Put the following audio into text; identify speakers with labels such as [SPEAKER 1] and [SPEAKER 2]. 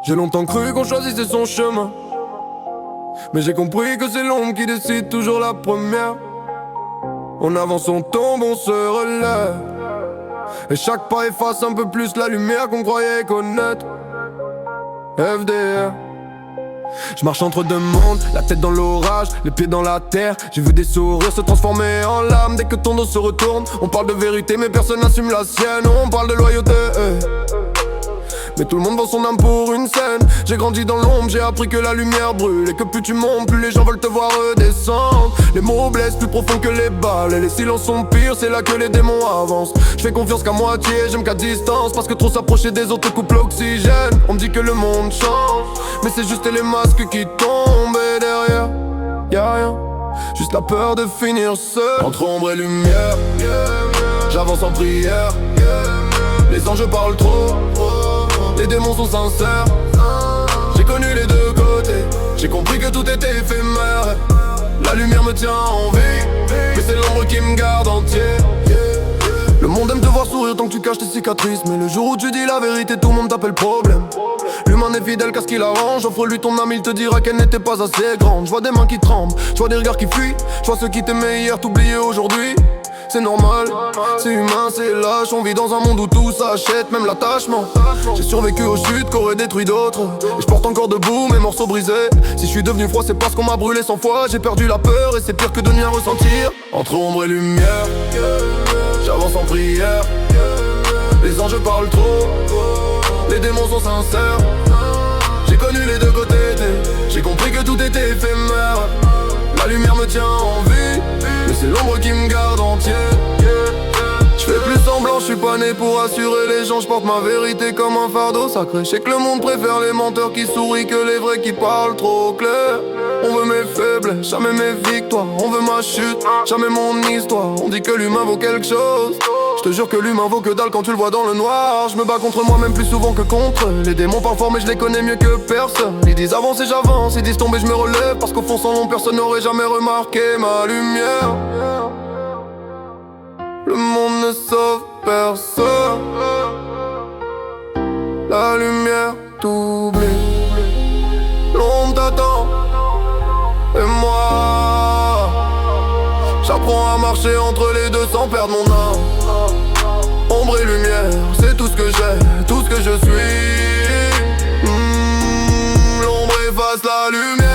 [SPEAKER 1] J'ai longtemps cru qu'on choisissait son chemin, mais j'ai compris que c'est l'ombre qui décide toujours la première. On avance, on tombe, on se relève, et chaque pas efface un peu plus la lumière qu'on croyait connaître. FDR. Je marche entre deux mondes, la tête dans l'orage, les pieds dans la terre. J'ai vu des sourires se transformer en larmes dès que ton dos se retourne. On parle de vérité mais personne n'assume la sienne. On parle de loyauté, mais tout le monde vend son âme pour une scène. J'ai grandi dans l'ombre, j'ai appris que la lumière brûle, et que plus tu montes, plus les gens veulent te voir redescendre. Les mots blessent plus profond que les balles, et les silences sont pires, c'est là que les démons avancent. Je fais confiance qu'à moitié, j'aime qu'à distance, parce que trop s'approcher des autres coupe l'oxygène. On me dit que le monde change, mais c'est juste les masques qui tombent, et derrière, y'a rien, juste la peur de finir seul. Entre ombre et lumière, j'avance en prière. Les anges parlent trop, les démons sont sincères. J'ai connu les deux côtés, j'ai compris que tout était éphémère. La lumière me tient en vie, mais c'est l'ombre qui me garde entier. Le monde aime te voir sourire tant que tu caches tes cicatrices, mais le jour où tu dis la vérité, tout le monde t'appelle problème. L'humain n'est fidèle qu'à ce qu'il arrange. Offre-lui ton âme, il te dira qu'elle n'était pas assez grande. Je vois des mains qui tremblent, je vois des regards qui fuient. Je vois ceux qui t'aimaient hier t'oublier aujourd'hui. C'est normal, c'est humain, c'est lâche. On vit dans un monde où tout s'achète, même l'attachement. J'ai survécu aux chutes qu'auraient détruit d'autres, et je porte encore debout mes morceaux brisés. Si je suis devenu froid, c'est parce qu'on m'a brûlé 100 fois. J'ai perdu la peur et c'est pire que de ne rien ressentir. Entre ombre et lumière, j'avance en prière. Les anges parlent trop, les démons sont sincères. J'ai connu les deux côtés, j'ai compris que tout était éphémère. La lumière me tient en vie, mais c'est l'ombre qui me garde entier. Je fais plus semblant, je suis pas né pour assurer les gens. Je porte ma vérité comme un fardeau sacré. Je sais que le monde préfère les menteurs qui sourient que les vrais qui parlent trop clair. On veut mes faiblesses, jamais mes victoires. On veut ma chute, jamais mon histoire. On dit que l'humain vaut quelque chose. Je te jure que l'humain vaut que dalle quand tu le vois dans le noir. Je me bats contre moi-même plus souvent que contre eux. Les démons parlent fort mais je les connais mieux que personne. Ils disent avance et j'avance, ils disent tomber je me relève. Parce qu'au fond sans long personne n'aurait jamais remarqué ma lumière. Le monde ne sauve personne, la lumière t'oublie. L'ombre t'attend, et moi j'apprends à marcher entre les deux sans perdre mon âme. Ombre et lumière, c'est tout ce que j'ai, tout ce que je suis. L'ombre efface la lumière.